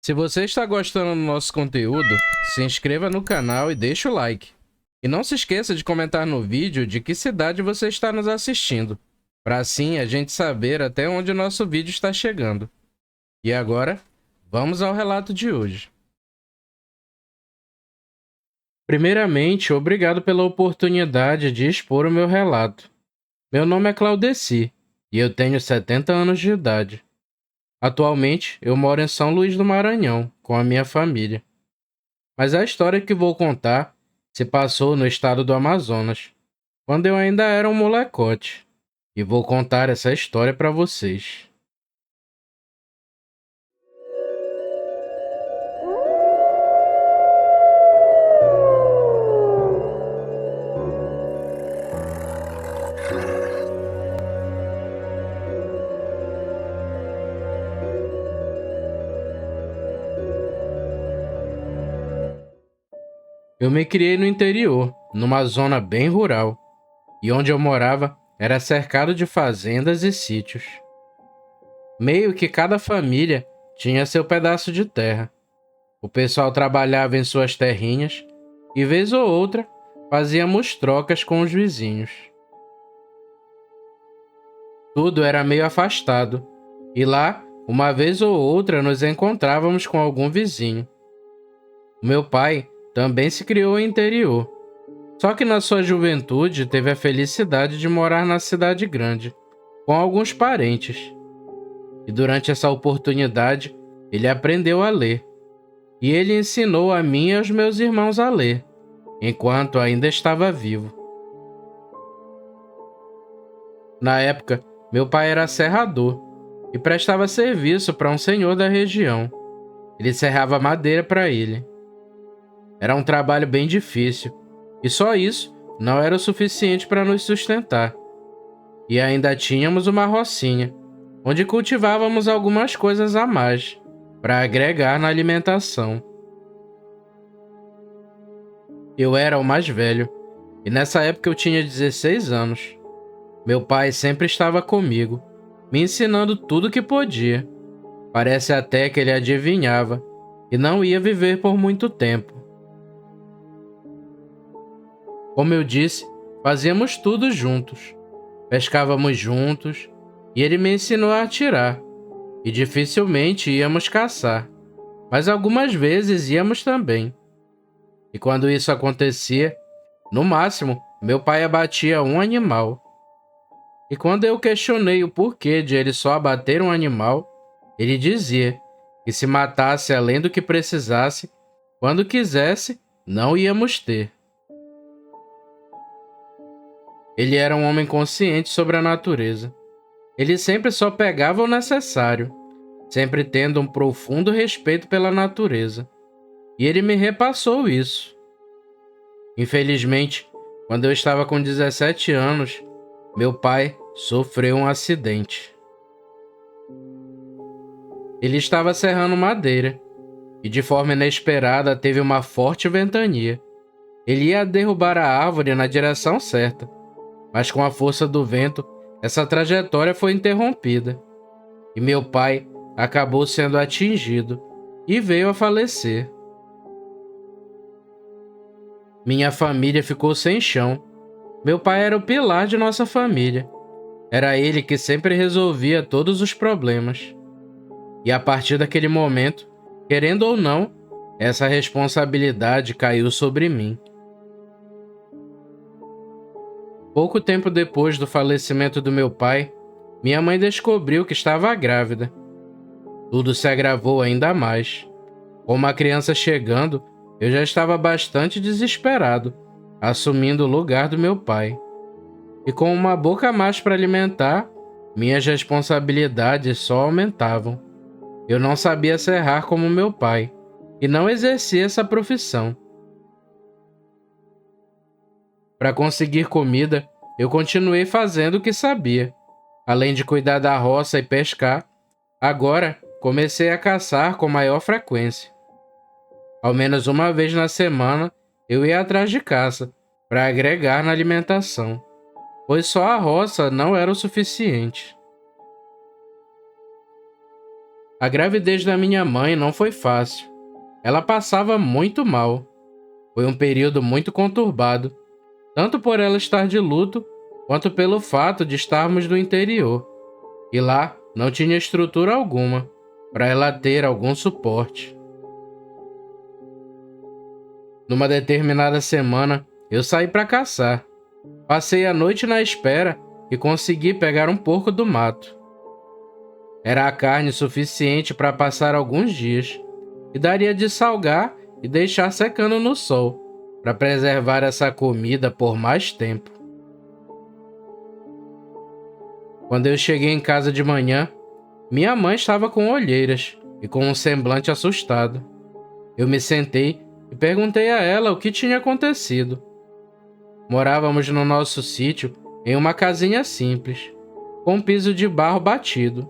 Se você está gostando do nosso conteúdo, se inscreva no canal e deixe o like. E não se esqueça de comentar no vídeo de que cidade você está nos assistindo, para assim a gente saber até onde o nosso vídeo está chegando. E agora, vamos ao relato de hoje. Primeiramente, obrigado pela oportunidade de expor o meu relato. Meu nome é Claudeci e eu tenho 70 anos de idade. Atualmente, eu moro em São Luís do Maranhão, com a minha família. Mas a história que vou contar se passou no estado do Amazonas, quando eu ainda era um molecote. E vou contar essa história para vocês. Eu me criei no interior, numa zona bem rural, e onde eu morava era cercado de fazendas e sítios. Meio que cada família tinha seu pedaço de terra. O pessoal trabalhava em suas terrinhas e, vez ou outra, fazíamos trocas com os vizinhos. Tudo era meio afastado, e lá, uma vez ou outra, nos encontrávamos com algum vizinho. O meu pai também se criou em interior, só que na sua juventude teve a felicidade de morar na cidade grande, com alguns parentes. E durante essa oportunidade, ele aprendeu a ler. E ele ensinou a mim e aos meus irmãos a ler, enquanto ainda estava vivo. Na época, meu pai era serrador e prestava serviço para um senhor da região. Ele serrava madeira para ele. Era um trabalho bem difícil, e só isso não era o suficiente para nos sustentar. E ainda tínhamos uma rocinha, onde cultivávamos algumas coisas a mais, para agregar na alimentação. Eu era o mais velho, e nessa época eu tinha 16 anos. Meu pai sempre estava comigo, me ensinando tudo que podia. Parece até que ele adivinhava, e não ia viver por muito tempo. Como eu disse, fazíamos tudo juntos. Pescávamos juntos, e ele me ensinou a atirar. E dificilmente íamos caçar, mas algumas vezes íamos também. E quando isso acontecia, no máximo, meu pai abatia um animal. E quando eu questionei o porquê de ele só abater um animal, ele dizia que se matasse além do que precisasse, quando quisesse, não íamos ter. Ele era um homem consciente sobre a natureza. Ele sempre só pegava o necessário, sempre tendo um profundo respeito pela natureza. E ele me repassou isso. Infelizmente, quando eu estava com 17 anos, meu pai sofreu um acidente. Ele estava serrando madeira e, de forma inesperada, teve uma forte ventania. Ele ia derrubar a árvore na direção certa, mas com a força do vento, essa trajetória foi interrompida e meu pai acabou sendo atingido e veio a falecer. Minha família ficou sem chão. Meu pai era o pilar de nossa família. Era ele que sempre resolvia todos os problemas. E a partir daquele momento, querendo ou não, essa responsabilidade caiu sobre mim. Pouco tempo depois do falecimento do meu pai, minha mãe descobriu que estava grávida. Tudo se agravou ainda mais. Com uma criança chegando, eu já estava bastante desesperado, assumindo o lugar do meu pai. E com uma boca a mais para alimentar, minhas responsabilidades só aumentavam. Eu não sabia serrar como meu pai, e não exercia essa profissão. Para conseguir comida, eu continuei fazendo o que sabia. Além de cuidar da roça e pescar, agora comecei a caçar com maior frequência. Ao menos uma vez na semana, eu ia atrás de caça, para agregar na alimentação, pois só a roça não era o suficiente. A gravidez da minha mãe não foi fácil. Ela passava muito mal. Foi um período muito conturbado, tanto por ela estar de luto, quanto pelo fato de estarmos no interior. E lá não tinha estrutura alguma para ela ter algum suporte. Numa determinada semana, eu saí para caçar. Passei a noite na espera e consegui pegar um porco do mato. Era a carne suficiente para passar alguns dias e daria de salgar e deixar secando no sol, para preservar essa comida por mais tempo. Quando eu cheguei em casa de manhã, minha mãe estava com olheiras e com um semblante assustado. Eu me sentei e perguntei a ela o que tinha acontecido. Morávamos no nosso sítio em uma casinha simples, com um piso de barro batido.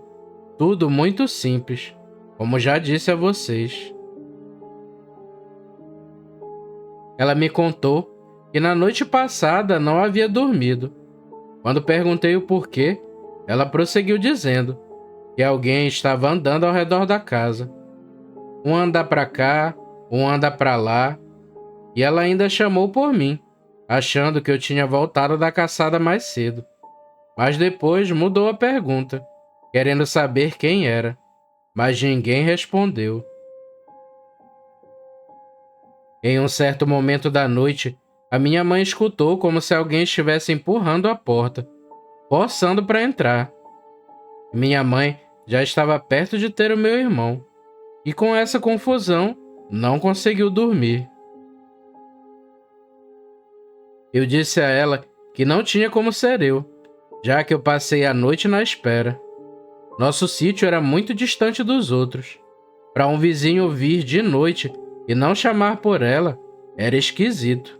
Tudo muito simples, como já disse a vocês. Ela me contou que na noite passada não havia dormido. Quando perguntei o porquê, ela prosseguiu dizendo que alguém estava andando ao redor da casa. Um anda para cá, um anda para lá, e ela ainda chamou por mim, achando que eu tinha voltado da caçada mais cedo. Mas depois mudou a pergunta, querendo saber quem era, mas ninguém respondeu. Em um certo momento da noite, a minha mãe escutou como se alguém estivesse empurrando a porta, forçando para entrar. Minha mãe já estava perto de ter o meu irmão, e com essa confusão, não conseguiu dormir. Eu disse a ela que não tinha como ser eu, já que eu passei a noite na espera. Nosso sítio era muito distante dos outros. Para um vizinho vir de noite e não chamar por ela, era esquisito.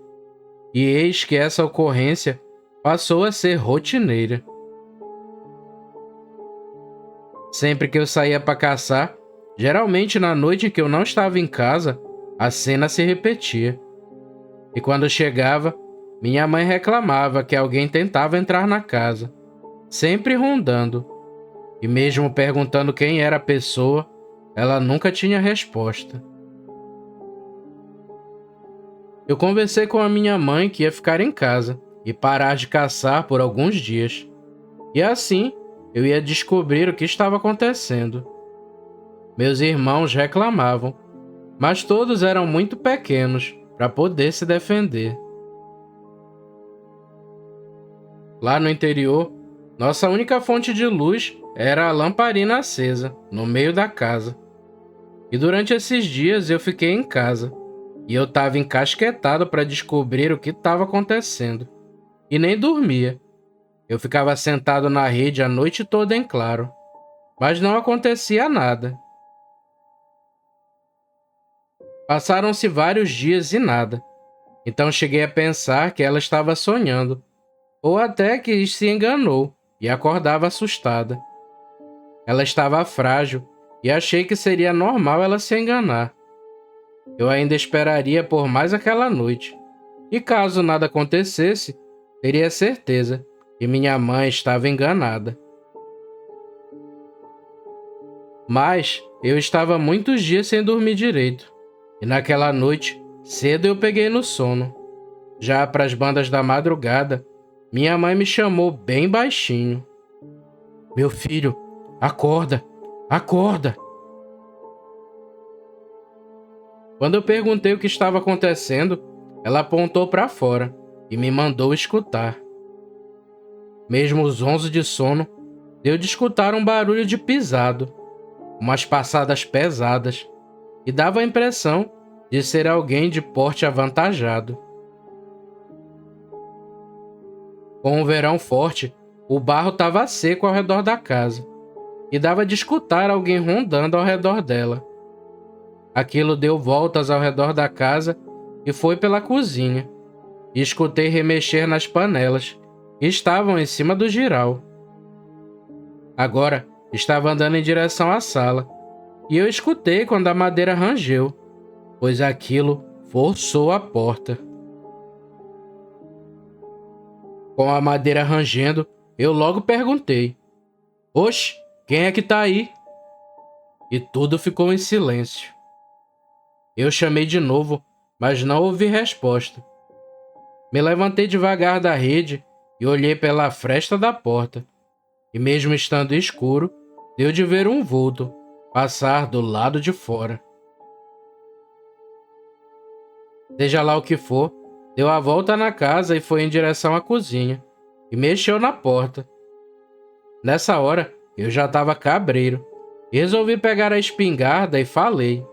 E eis que essa ocorrência passou a ser rotineira. Sempre que eu saía para caçar, geralmente na noite em que eu não estava em casa, a cena se repetia. E quando chegava, minha mãe reclamava que alguém tentava entrar na casa, sempre rondando. E mesmo perguntando quem era a pessoa, ela nunca tinha resposta. Eu conversei com a minha mãe que ia ficar em casa e parar de caçar por alguns dias. E assim, eu ia descobrir o que estava acontecendo. Meus irmãos reclamavam, mas todos eram muito pequenos para poder se defender. Lá no interior, nossa única fonte de luz era a lamparina acesa, no meio da casa. E durante esses dias eu fiquei em casa, e eu estava encasquetado para descobrir o que estava acontecendo. E nem dormia. Eu ficava sentado na rede a noite toda em claro, mas não acontecia nada. Passaram-se vários dias e nada. Então cheguei a pensar que ela estava sonhando, ou até que se enganou e acordava assustada. Ela estava frágil e achei que seria normal ela se enganar. Eu ainda esperaria por mais aquela noite, e caso nada acontecesse, teria certeza que minha mãe estava enganada. Mas eu estava muitos dias sem dormir direito, e naquela noite, cedo eu peguei no sono. Já para as bandas da madrugada, minha mãe me chamou bem baixinho. Meu filho, acorda, acorda! Quando eu perguntei o que estava acontecendo, ela apontou para fora e me mandou escutar. Mesmo os 11 de sono, deu de escutar um barulho de pisado, umas passadas pesadas, e dava a impressão de ser alguém de porte avantajado. Com o verão forte, o barro estava seco ao redor da casa, e dava de escutar alguém rondando ao redor dela. Aquilo deu voltas ao redor da casa e foi pela cozinha, e escutei remexer nas panelas, que estavam em cima do giral. Agora estava andando em direção à sala, e eu escutei quando a madeira rangeu, pois aquilo forçou a porta. Com a madeira rangendo, eu logo perguntei: Oxe, quem é que tá aí? e tudo ficou em silêncio. Eu chamei de novo, mas não ouvi resposta. Me levantei devagar da rede e olhei pela fresta da porta. E mesmo estando escuro, deu de ver um vulto passar do lado de fora. Seja lá o que for, deu a volta na casa e foi em direção à cozinha, e mexeu na porta. Nessa hora, eu já estava cabreiro, e resolvi pegar a espingarda e falei: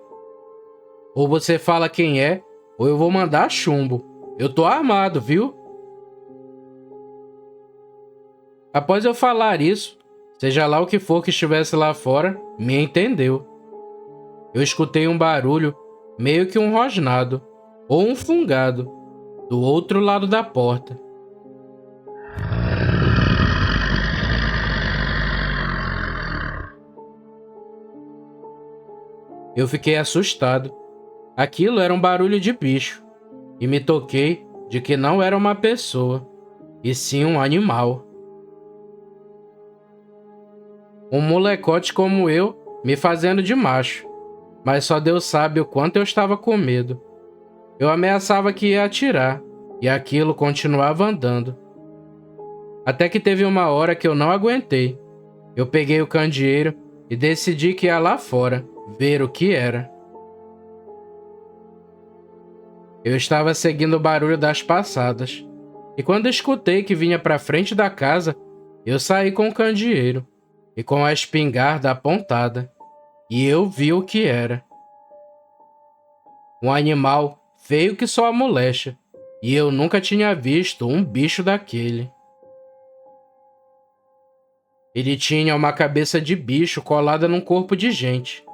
ou você fala quem é, ou eu vou mandar chumbo. Eu tô armado, viu? Após eu falar isso, seja lá o que for que estivesse lá fora, me entendeu. Eu escutei um barulho, meio que um rosnado, ou um fungado, do outro lado da porta. Eu fiquei assustado. Aquilo era um barulho de bicho, e me toquei de que não era uma pessoa, e sim um animal. Um molecote como eu, me fazendo de macho, mas só Deus sabe o quanto eu estava com medo. Eu ameaçava que ia atirar, e aquilo continuava andando. Até que teve uma hora que eu não aguentei. Eu peguei o candeeiro e decidi que ia lá fora, ver o que era. Eu estava seguindo o barulho das passadas, e quando escutei que vinha para frente da casa, eu saí com o candeeiro e com a espingarda apontada, e eu vi o que era. Um animal feio que só a molecha, e eu nunca tinha visto um bicho daquele. Ele tinha uma cabeça de bicho colada num corpo de gente,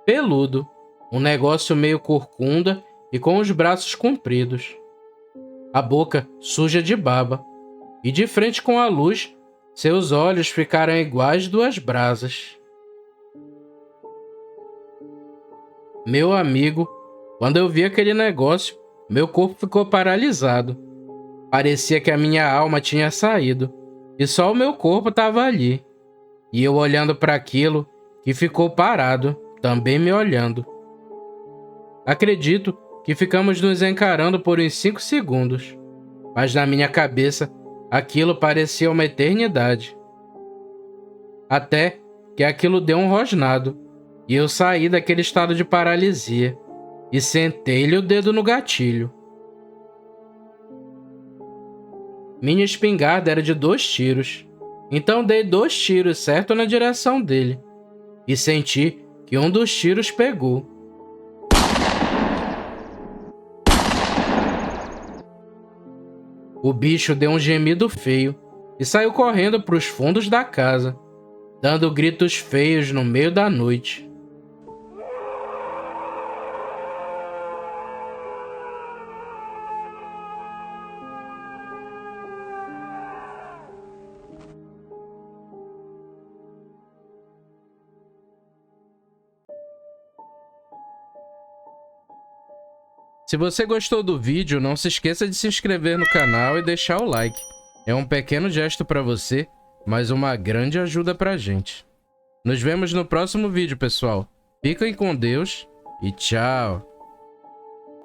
peludo, um negócio meio corcunda e com os braços compridos. A boca suja de baba, e de frente com a luz, seus olhos ficaram iguais duas brasas. Meu amigo, quando eu vi aquele negócio, meu corpo ficou paralisado. Parecia que a minha alma tinha saído, e só o meu corpo estava ali. E eu olhando para aquilo, que ficou parado, também me olhando. Acredito que ficamos nos encarando por uns 5 segundos, mas na minha cabeça, aquilo parecia uma eternidade. Até que aquilo deu um rosnado, e eu saí daquele estado de paralisia, e sentei-lhe o dedo no gatilho. Minha espingarda era de 2 tiros, então dei 2 tiros certo na direção dele, e senti que um dos tiros pegou. O bicho deu um gemido feio e saiu correndo para os fundos da casa, dando gritos feios no meio da noite. Se você gostou do vídeo, não se esqueça de se inscrever no canal e deixar o like. É um pequeno gesto para você, mas uma grande ajuda pra gente. Nos vemos no próximo vídeo, pessoal. Fiquem com Deus e tchau!